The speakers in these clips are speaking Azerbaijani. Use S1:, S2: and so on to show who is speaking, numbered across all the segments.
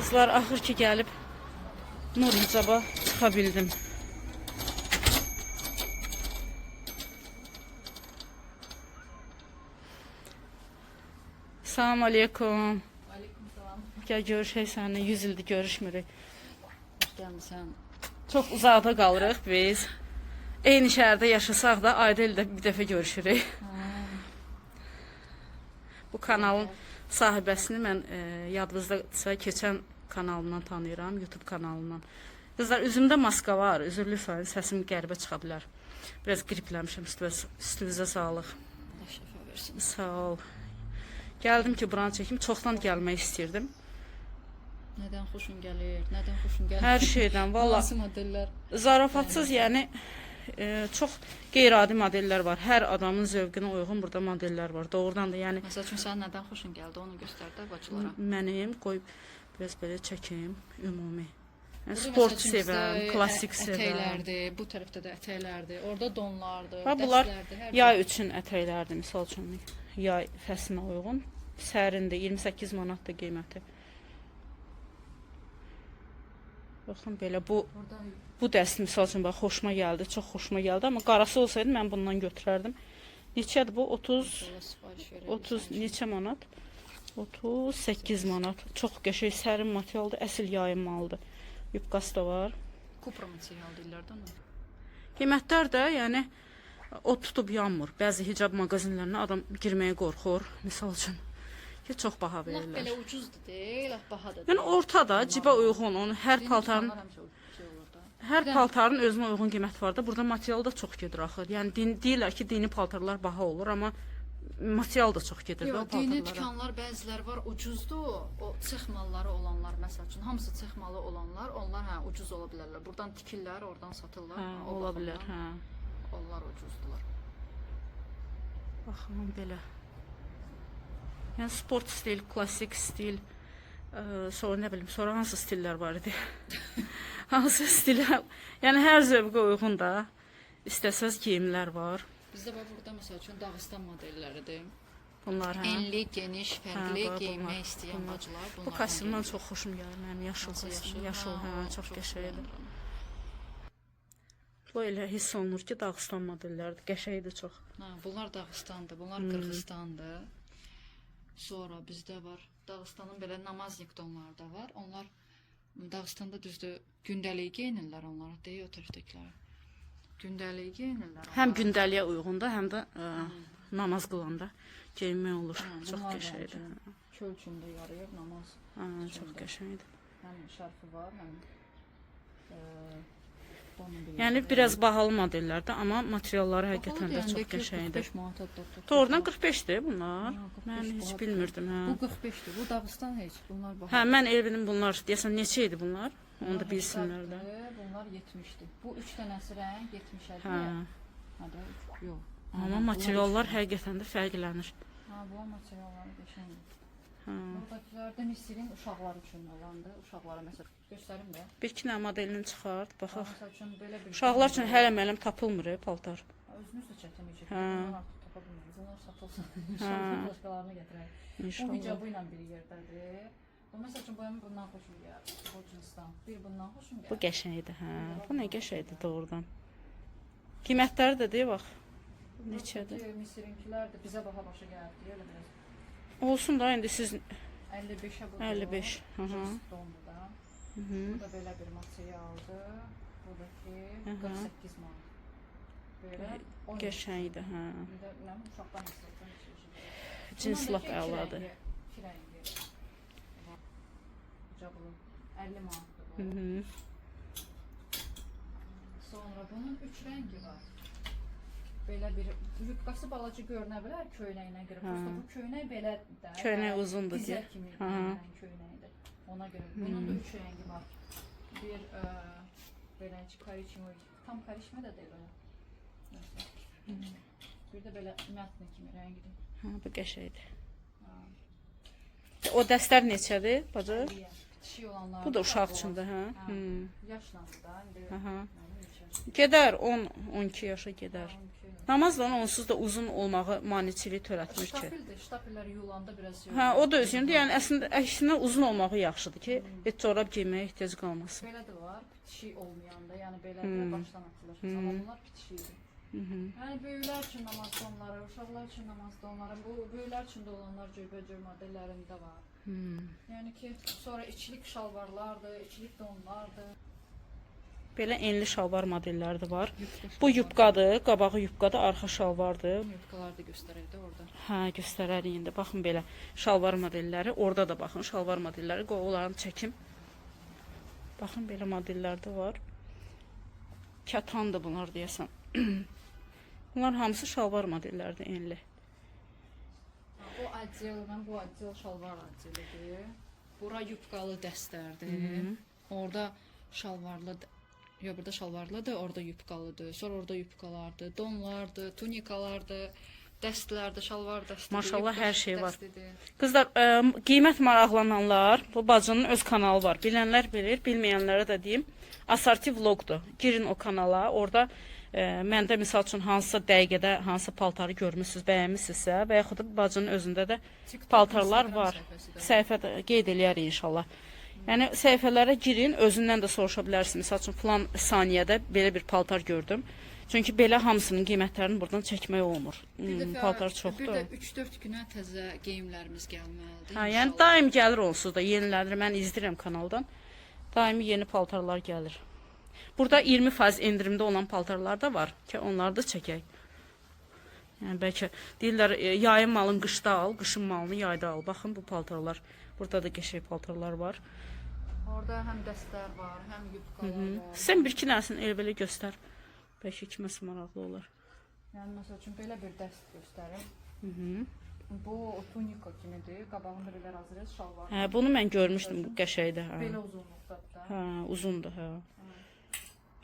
S1: Kızlar axır ki gəlib Nur hicaba çıxa bildim. Salam aleykum.
S2: Aleyküm salam.
S1: Gəl görüşək səninlə. 100 ildir görüşmürük.
S2: Hoş gəlmisən.
S1: Çox uzaqda qalırıq biz. Eyni şəhərdə yaşasaq da ayda ildə bir dəfə görüşürük. Bu kanalın sahibəsini mən yadınızda keçən kanalından tanıyıram, YouTube kanalından. Qızlar, üzümdə maska var. Üzr lütfən, səsim qəribə çıxa bilər. Biraz qripləmişəm, üstünüzə sağlıq.
S2: Allah şəfa versin.
S1: Sağ ol. Gəldim ki, buranı çəkim. Çoxdan gəlmək istirdim.
S2: Nədən xoşun gəlir? Nədən xoşun gəlir?
S1: Hər şeydən, valla.
S2: Hansı modellər?
S1: Zarafatsız, yəni çox qeyri-adi modellər var. Hər adamın zövqünə uyğun burada modellər var. Doğrudan da, yəni
S2: Məsəl üçün sənin nədən xoşun gəldi? Onu göstər də bacılara.
S1: mənim qoy biraz belə çəkim ümumi. Yəni,
S2: Burada
S1: sport
S2: məsəl üçün
S1: sevən,
S2: bizdə
S1: klassik sevən.
S2: ətəklərdir, bu tərəfdə də ətəklərdir. Orada donlardır,
S1: Və bunlar
S2: dəstlərdir, hər
S1: yay üçün ətəklərdir, misal üçün yay fəslinə uyğun. Sərindir, 28 manatdır qiyməti. Baxın belə bu dəst misal üçün bax xoşuma gəldi, çox xoşuma gəldi, amma qarası olsaydı mən bundan götürərdim. Neçədir bu? 30 neçə manat? 38 manat. Çox qəşəng sərin materialdır, əsl yayınmalıdır. Yubqası da var.
S2: Kupra material deyirlər də ona.
S1: Qiymətlər də, yəni o tutub yanmır. Bəzi hicab mağazinlərinə adam girməyə qorxur, misal üçün. Ki, çox baha
S2: Lap
S1: verirlər.
S2: belə ucuzdur deyil, lap bahadır.
S1: Yəni ortada cibə uyğun, onun hər paltarın hər paltarın özünə uyğun qiyməti var da. Burada material da çox gedir axı. Yəni deyirlər ki, dini paltarlar baha olur, amma material da çox gedir də o
S2: Yox, dini
S1: paltarlara.
S2: dükanlar bəziləri var ucuzdur. O sıx malları olanlar məsəl üçün, hamısı sıx malı olanlar, onlar hə ucuz ola bilərlər. Buradan tikirlər, oradan satırlar.
S1: Hə,
S2: o
S1: ola bilər,
S2: baxımdan
S1: hə.
S2: Onlar ucuzdular.
S1: Baxın belə. Yəni sport stil, klassik stil, sonra nə bilim, sonra hansı stillər var idi? Hansı stillər? Yəni hər zövqə uyğun da istəsəz geyimlər var.
S2: Bizdə bax burada məsəl üçün Dağıstan modelləridir.
S1: Bunlar hə.
S2: Enli, geniş, fərqli
S1: bax,
S2: geyinmək
S1: bunlar,
S2: istəyən
S1: bunlar.
S2: bacılar bunlar.
S1: Bu kostyumdan çox xoşum gəlir mənim, yaşıl kostyum, yaşıl, hə, çox qəşəngdir. Bu elə hiss olunur ki, Dağıstan modelləridir, qəşəngdir çox.
S2: Hə, bunlar Dağıstandır, bunlar Qırğızstandır. Sonra bizdə var Dağıstanın belə namaznik donları da var. Onlar Dağıstanda düzdür gündəlik geyinirlər onlar, deyə o tərəfdəkilər. Gündəlik geyinirlər.
S1: Həm gündəliyə uyğun da, həm də namaz qılanda geyinmək olur. Çox qəşəngdir.
S2: Çöl üçündə yarayır namaz.
S1: Hə, çox qəşəngdir.
S2: Həm şərfi var, həm donun bir.
S1: Yəni biraz bahalı modellərdir, amma materialları həqiqətən də çox qəşəngdir.
S2: 45 manat da.
S1: Doğrudan 45-dir bunlar. Mən heç bilmirdim, hə.
S2: Bu 45-dir. Bu Dağıstan heç. Bunlar baha.
S1: Hə, mən elə bildim bunlar, deyəsən neçə idi bunlar? Onu da bilsinlər də.
S2: Bunlar 70-dir. Bu 3 dənəsi rəng 70-ədir.
S1: Hə.
S2: Hə də yox.
S1: Amma materiallar həqiqətən də fərqlənir.
S2: Hə, bu materialları qəşəngdir.
S1: Hə.
S2: Buradakilər də Misirin uşaqlar üçün olandır. Uşaqlara məsəl göstərim də.
S1: Bir iki dənə modelini çıxart, baxaq.
S2: Məsəl üçün belə bir
S1: Uşaqlar üçün hələm tapılmır paltar.
S2: özünüz də çətinlik
S1: Hə.
S2: Bunlar artıq tapa bilməyiz. Bunlar satılsın. İnşallah başqalarına gətirək. Bu
S1: İnşallah.
S2: hicabı ilə bir yerdədir. Bu məsəl üçün boyamı bundan xoşum gəlir. Bu cinsdən. Bir bundan xoşum gəlir.
S1: Bu qəşəngdir, hə. Bu nə qəşəngdir doğrudan. Qiymətləri də deyə bax. Neçədir?
S2: Misirinkilər də bizə baha başa gəlir deyə elə biraz.
S1: Olsun da indi siz
S2: 55-ə bu.
S1: 55, hı hı.
S2: Dondur da.
S1: hı.
S2: Bu da belə bir materialdır. Buradakı 48 manat. Belə 13.
S1: Qəşəngdir, hə.
S2: Bir də nə uşaqdan istəyirsən heç
S1: Cins lap əladır.
S2: 2 rəngi. Hicablı 50 manatdır bu.
S1: Hı.
S2: Sonra bunun 3 rəngi var. Belə bir yubqası balaca görünə bilər köynəyinə görə. Prosta bu köynək belə də.
S1: Köynək uzundur
S2: deyə.
S1: deyə.
S2: Kimi
S1: Hı.
S2: köynəkdir. Ona görə bunun da 3 rəngi var. Bir belə korичневый, tam korичневый də deyil o. Bir də belə mətni kimi rəngidir.
S1: Hə, bu qəşəngdir. O dəstlər neçədir, bacı?
S2: Dişi olanlar.
S1: Bu da uşaq üçündür, hə?
S2: Yaşlandı da. İndi
S1: Aha.
S2: yəni,
S1: Gedər 10-12 yaşa gedər. Namazla onsuz da uzun olmağı maneçilik törətmir ki.
S2: Ştapildir. Ştapillər yuyulanda biraz
S1: Hə, o da özündür. Yəni əslində əksinə uzun olmağı yaxşıdır ki, heç corab geyməyə ehtiyac qalmasın.
S2: belə də var. Bitişik olmayanda, yəni belə də başdan atılır. Amma bunlar bitişikdir. Yəni böyüklər üçün namazda onları, uşaqlar üçün namazda onları, bu böyüklər üçün də olanlar cürbəcür modellərində var. Yəni ki, sonra içlik şalvarlardır, içlik donlardır.
S1: Belə enli şalvar modelləri də var. Bu yubqadır, qabağı yubqadır, arxa şalvardır.
S2: Yubqalar da göstərərdi orada.
S1: Hə, göstərərik indi. Baxın belə şalvar modelləri. Orada da baxın şalvar modelləri. Qoy onları çəkim. Baxın belə modellər də var. Kətandır bunlar deyəsən. Bunlar hamısı şalvar modellərdir enli.
S2: O acıldan bu acıl şalvar acılıdır. Bura yubqalı dəstərdir. Orada şalvarlı, ya burada şalvarlıdır, orada yubqalıdır. Sonra orada yubqalardır, donlardır, tunikalardır, dəstlərdir, şalvar dəstidir.
S1: Maşallah hər şey var.
S2: Dəstidir.
S1: Qızlar, qiymət maraqlananlar, bu bacının öz kanalı var. Bilənlər bilir, bilməyənlərə də deyim. Assorti vlogdur. Girin o kanala, orada məndə misal üçün hansısa dəqiqədə hansısa paltarı görmüsünüz, bəyənmisinizsə və yaxud da bacının özündə də paltarlar var. Səhifədə qeyd eləyərik inşallah. Yəni səhifələrə girin, özündən də soruşa bilərsiniz. Misal üçün filan saniyədə belə bir paltar gördüm. Çünki belə hamısının qiymətlərini buradan çəkmək olmur. Paltar çoxdur.
S2: Bir də 3-4 günə təzə geyimlərimiz gəlməlidir.
S1: Hə, yəni daim gəlir onsuz da yenilənir. Mən izləyirəm kanaldan. Daimi yeni paltarlar gəlir. Burada 20% endirimdə olan paltarlar da var ki, onları da çəkək. Yəni bəlkə deyirlər yayın malın qışda al, qışın malını yayda al. Baxın bu paltarlar. Burada da qəşəng paltarlar var.
S2: Orada həm dəstlər var, həm yubqalar var.
S1: Sən bir iki dənəsini elə belə göstər. Bəlkə kiməsə maraqlı olar.
S2: Yəni məsəl üçün belə bir dəst göstərim. Bu tunika kimidir. Qabağında belə razırız şalvar.
S1: Hə, bunu mən görmüşdüm, bu qəşəngdir, hə.
S2: Belə uzunluqdadır da.
S1: Hə, uzundur, hə.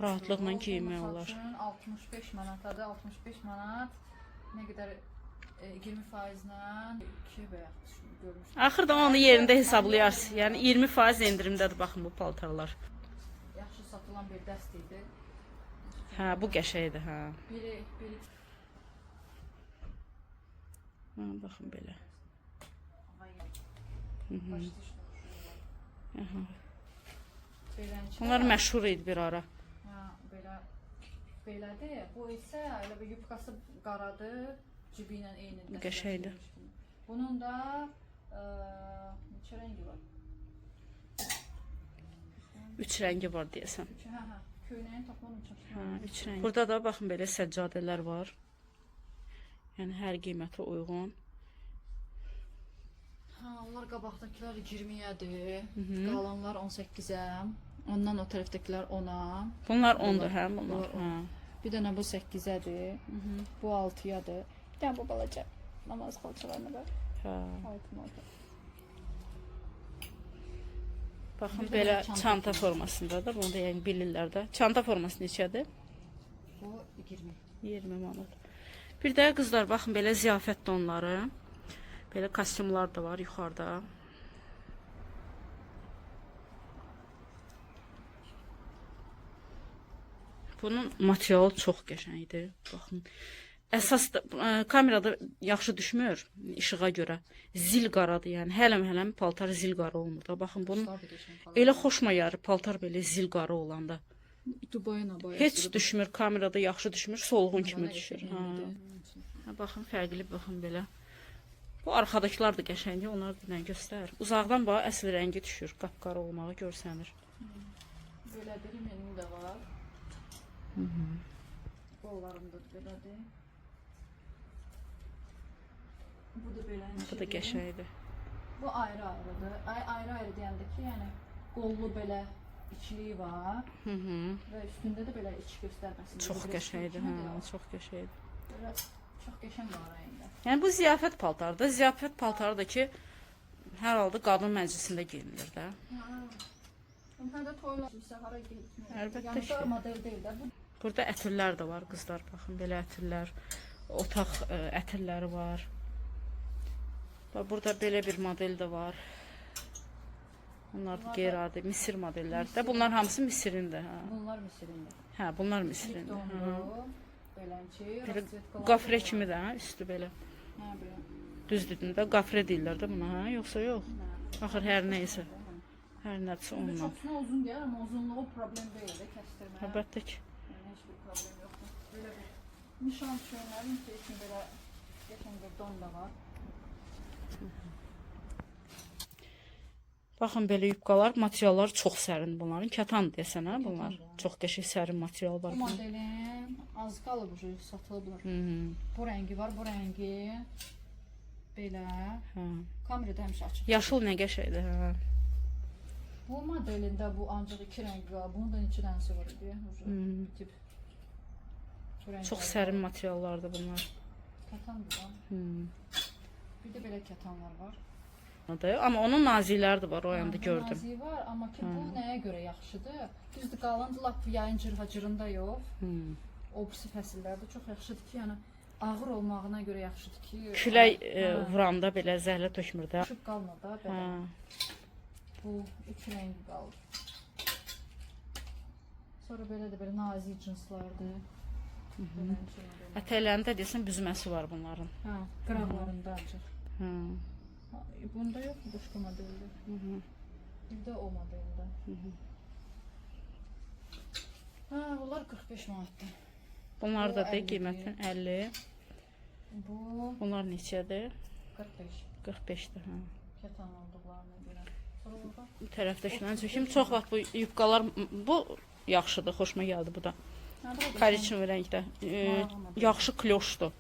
S1: Rahatlıqla geyinmək olar.
S2: 65 manatadır. 65 manat nə qədər 20%-lə 2 və yaxud görmüşdüm.
S1: Axırda onu yerində hesablayarsınız. Yəni 20% endirimdədir baxın bu paltarlar.
S2: Yaxşı satılan bir dəst idi.
S1: Hə, bu qəşəngdir, hə.
S2: Biri
S1: Hə, baxın belə. Bunlar məşhur idi bir ara.
S2: Hə, belədir. Bu isə elə bir yubqası qaradır, cibi ilə eyni.
S1: Qəşəngdir.
S2: Bunun da neçə rəngi var?
S1: 3 rəngi var deyəsən.
S2: Hə, köynəyin tapmanın çəşidi.
S1: Hə, 3 rəng. Burada da baxın belə səccadələr var. Yəni hər qiymətə uyğun.
S2: Hə, onlar qabaqdakılar 20-yədir. Qalanlar 18-ə. Ondan o tərəfdəkilər 10-a.
S1: Bunlar 10-dur, hə, bunlar. Hə.
S2: Bir dənə bu 8-ədir. Bu 6-yadır. Bir dənə bu balaca namaz xalçalarına bax.
S1: Hə.
S2: 6-6.
S1: Baxın
S2: Bir də
S1: belə
S2: çanta
S1: çanta formasındadır. Bunu da yəni bilirlər də. Çanta forması neçədir?
S2: Bu 20.
S1: 20 manat. Bir də qızlar baxın belə ziyafət donları. Belə kostyumlar da var yuxarıda. Bunun materialı çox qəşəngdir. Baxın. Əsas da, kamerada yaxşı düşmür işığa görə. Zil qaradır, yəni hələm paltar zil qara olmur da. Baxın bunun elə xoşuma gəlir paltar belə zil qara olanda. Heç düşmür, kamerada yaxşı düşmür, solğun kimi düşür. Ha, baxın fərqli baxın belə. Bu arxadakılar da qəşəngdir, onları da nə göstərir. Uzaqdan bax əsl rəngi düşür, qapqara olmağı görsənir.
S2: Belə bir menü də var. Qollarında belədir. Bu da belə.
S1: Bu da qəşəngdir.
S2: Bu ayrı-ayrıdır. Ayrı-ayrı deyəndə ki, yəni qollu belə içliyi var. Və üstündə də belə iç göstərməsi.
S1: Çox qəşəngdir, hə, çox qəşəngdir.
S2: Belə çox qəşəng var rəngdə.
S1: Yəni bu ziyafət paltarıdır. Ziyafət paltarı da ki, hər halda qadın məclisində geyinilir də.
S2: Həm də toylar hara gedir.
S1: Əlbəttə ki.
S2: Model deyil də.
S1: Burada ətirlər də var qızlar, baxın belə ətirlər. Otaq ətirləri var. Burada belə bir model də var. Onlar da qeyri-adi Misir modellərdir. Bunlar hamısı Misirində. Hə.
S2: Bunlar Misirində.
S1: Hə, bunlar Misirində.
S2: Dondu. Beləncə,
S1: Belə
S2: rasvetkalar.
S1: qafrə kimi də, hə, üstü belə.
S2: Hə, belə.
S1: Düz dedin də, qafrə deyirlər də buna, hə, yoxsa yox? Axır hər nəysə. Hər nədirsə ondan.
S2: Çoxsuna uzun gəlir, amma uzunluğu problem deyil də kəstirməyə.
S1: Əlbəttə ki.
S2: Yəni, heç bir problem yoxdur. Belə bir nişan çönlərin üçün belə qəşəng bir don da var.
S1: Baxın belə yubqalar, materiallar çox sərin bunların. Kətan desən hə bunlar. Çox qəşəng sərin material var.
S2: Bu modelin az qalıb ucu satılıblar. Bu rəngi var, bu rəngi belə.
S1: Hə.
S2: Kamerada həmişə açıq.
S1: Yaşıl nə qəşəngdir, hə.
S2: Bu modelində bu ancaq 2 rəngi var. Bunun da neçə dənəsi var idi? Tip.
S1: Çox sərin materiallardır bunlar.
S2: Kətandır da. Bir də belə kətanlar var.
S1: Amma onun nazikləri də var, o yanda gördüm.
S2: Nazik var, amma ki bu nəyə görə yaxşıdır? Düzdür, qalındır, lap yayın cırhacırında yox. O birisi fəsillərdə çox yaxşıdır ki, yəni ağır olmağına görə yaxşıdır ki.
S1: Külək vuranda belə zəhlə tökmür də.
S2: Düşüb qalmır da belə. Bu 3 rəngi qalır. Sonra belə də belə nazik cinslardır.
S1: Ətəklərində desən büzməsi var bunların.
S2: Hə, qıraqlarında ancaq.
S1: Hə.
S2: Bunda yox mu başqa modeldə? Bir də o modeldə. Hə, bunlar 45 manatdır.
S1: Bunlar da da qiymətin 50. Bunlar neçədir?
S2: 45.
S1: 45-dir, hə.
S2: Kətan olduqlarına görə. Sonra burada
S1: Bu tərəfdəkindən çəkim. Çox vaxt bu yubqalar bu yaxşıdır, xoşuma gəldi bu da. Korичневый rəngdə. Yaxşı kloşdur.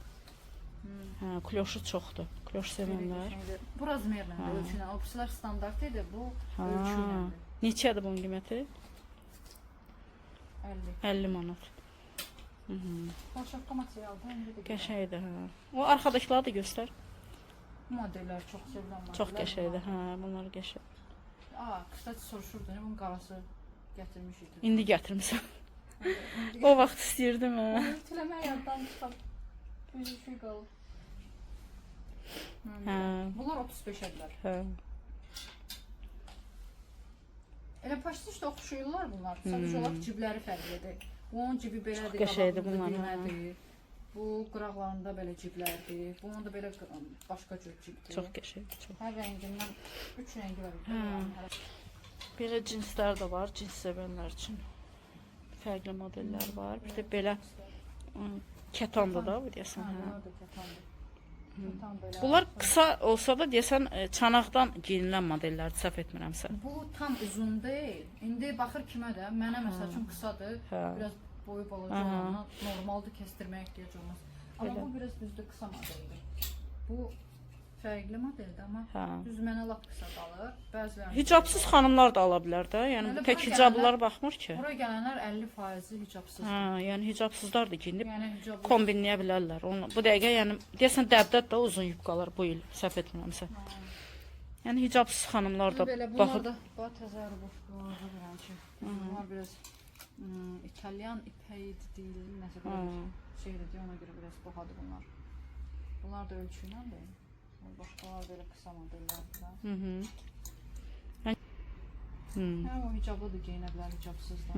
S1: Hə, kloşu çoxdur. Kloş sevənlər.
S2: Bu razmerlə ölçünə. O birilər standart idi, bu ölçünə.
S1: Neçədir bunun qiyməti?
S2: 50.
S1: 50 manat.
S2: Başqa materialda indi də
S1: Qəşəngdir, hə. O arxadakıları da göstər.
S2: modellər çox sevilən modellər.
S1: Çox qəşəngdir, hə, bunlar qəşəng.
S2: Kısaca soruşurdu, bunun qarası gətirmiş idi.
S1: İndi gətirmisən. O vaxt istəyirdim, hə.
S2: Ütüləmə yaddan çıxıb. Bir şey qalıb.
S1: Hə.
S2: Bunlar 35-ədilər.
S1: Hə.
S2: Elə paşlı işte oxşuyurlar bunlar. Sadəcə olaraq cibləri fərqlidir. Bunun cibi belədir,
S1: qəşəngdir
S2: qabağında
S1: bunlar,
S2: düymədir. Bu qıraqlarında belə ciblərdir. Bunun da belə başqa cür cibdir.
S1: Çox qəşəngdir, çox.
S2: Hər rəngindən 3 rəngi var.
S1: Belə cinslər də var, cins sevənlər üçün. Fərqli modellər var. Bir də belə kətandır da bu deyəsən.
S2: Bunlar da kətandır.
S1: Bunlar qısa olsa da deyəsən çanaqdan geyinilən modellərdir, səhv etmirəmsə.
S2: Bu tam uzun deyil. İndi baxır kimə də, mənə məsəl üçün qısadır. Biraz boyu balaca olanlar normaldır, kəstirməyə ehtiyac olmaz. Amma bu biraz düzdür qısa modeldir. Bu fərqli modeldir, amma düz mənə lap qısa qalır. Bəzilərində
S1: Hicabsız xanımlar da ala bilər də. Yəni bu tək hicablılar baxmır ki.
S2: Bura gələnlər 50% hicabsızdır.
S1: Yəni hicabsızlar da geyinib
S2: Yəni hicablı
S1: kombinləyə bilərlər. Bu dəqiqə yəni deyəsən dəbdət də uzun yubqalar bu il, səhv etmirəmsə. Yəni hicabsız xanımlar da
S2: belə bunlar da bax təzərrüb boşluğu bilirəm ki. Bunlar biraz İtalyan ipəyi deyilir, nəsə belə şeydir, ona görə biraz bahadır bunlar. Bunlar da ölçüylədir. Başqalar belə qısa modellərdir. Həm o hicablı da geyinə bilər, hicabsız da.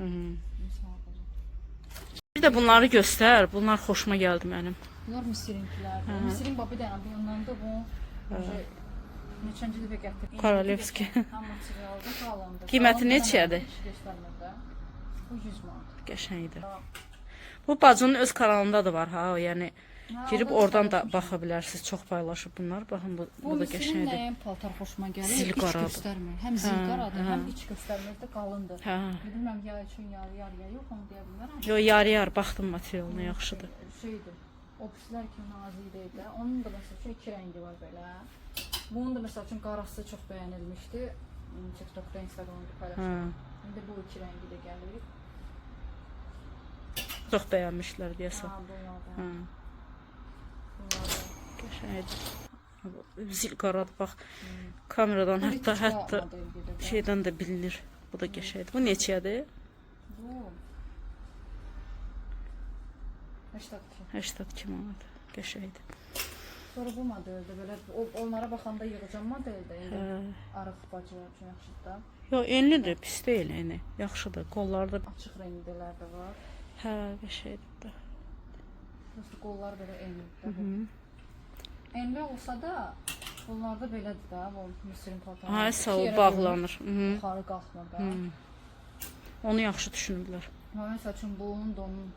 S1: Bir də bunları göstər. Bunlar xoşuma gəldi mənim.
S2: Bunlar Misirinkilər. Misirin babi dənə bundan da bu neçənci dəfə gətirdim.
S1: Korolevski.
S2: Materialda qalındı.
S1: Qiyməti neçədir?
S2: Bu 100 manat.
S1: Qəşəngdir. Bu bacının öz kanalında da var ha, yəni girib oradan da baxa bilərsiniz. Çox paylaşıb bunlar. Baxın bu da qəşəngdir.
S2: Bu nəyin paltar xoşuma gəlir?
S1: Zilqaradır.
S2: İç göstərmir. Həm zilqaradır, həm iç göstərmir də qalındır. Bilmirəm yay üçün yarıya yox, onu deyə bilmərəm.
S1: Yo, yarı-yar baxdım materialına, yaxşıdır.
S2: Şeydir. O pislər kimi nazik deyil də. Onun da məsəl üçün 2 rəngi var belə. Bunun da məsəl üçün qarası çox bəyənilmişdi. TikTokda, Instagramda paylaşdım. İndi bu 2 rəngi də gəlir.
S1: Çox bəyənmişlər deyəsən.
S2: Bunlar
S1: Qəşəngdir. Zilqaradır, bax. Kameradan hətta şeydən də bilinir. Bu da qəşəngdir. Bu neçədir?
S2: Bu 82.
S1: 82 manat. Qəşəngdir.
S2: Sonra bu modeldə belə onlara baxanda yığacam modeldə indi arıq bacılar üçün yaxşıdır da.
S1: Yo, enlidir, pis deyil eni. Yaxşıdır. Qollarda
S2: Açıq rəngdələr də var.
S1: hə, bir şeydir də.
S2: Prosta qollar belə enlidir. Enli olsa da bunlarda belədir də, bu müslüm paltarı.
S1: Ay, sağ ol, bağlanır.
S2: Yuxarı qalxmır da.
S1: Onu yaxşı düşünüblər.
S2: Məsəl üçün bunun donun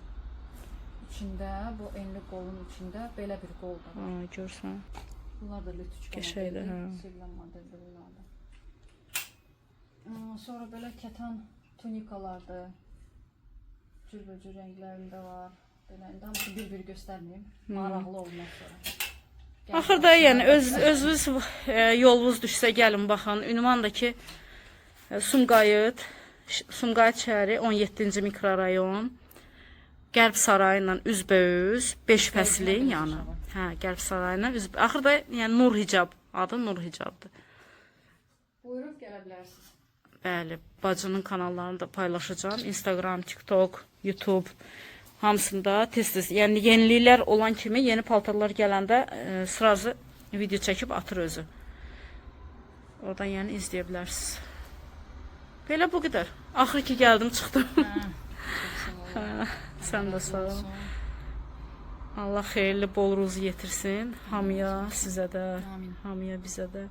S2: içində, bu enli qolun içində belə bir qol da var.
S1: Ha, görsən.
S2: Bunlar da lütüçkə
S1: Qəşəngdir, hə.
S2: Sevilən modeldir bunlar da. Sonra belə kətan tunikalardır. Cürbəcür rənglərində var. Belə indi hamısını bir-bir göstərməyim. Maraqlı olmaz sonra.
S1: Axırda yəni özünüz yolunuz düşsə gəlin baxın. Ünvandakı Sumqayıt şəhəri 17-ci mikrorayon. Qərb sarayı ilə üzbəüz 5 fəslin yanı. Hə, Qərb sarayı ilə üzbəüz. Axırda yəni Nur Hicab, adı Nur Hicabdır.
S2: Buyurub gələ bilərsiniz.
S1: Bəli, bacının kanallarını da paylaşacağım. Instagram, TikTok, YouTube hamısında tez-tez. Yəni yeniliklər olan kimi yeni paltarlar gələndə sırazı video çəkib atır özü. Oradan yəni izləyə bilərsiniz. Belə bu qədər. Axır ki gəldim, çıxdım. Sən də sağ ol. Allah xeyirli, bol ruzu yetirsin. Hamıya, sizə də, hamıya, bizə də.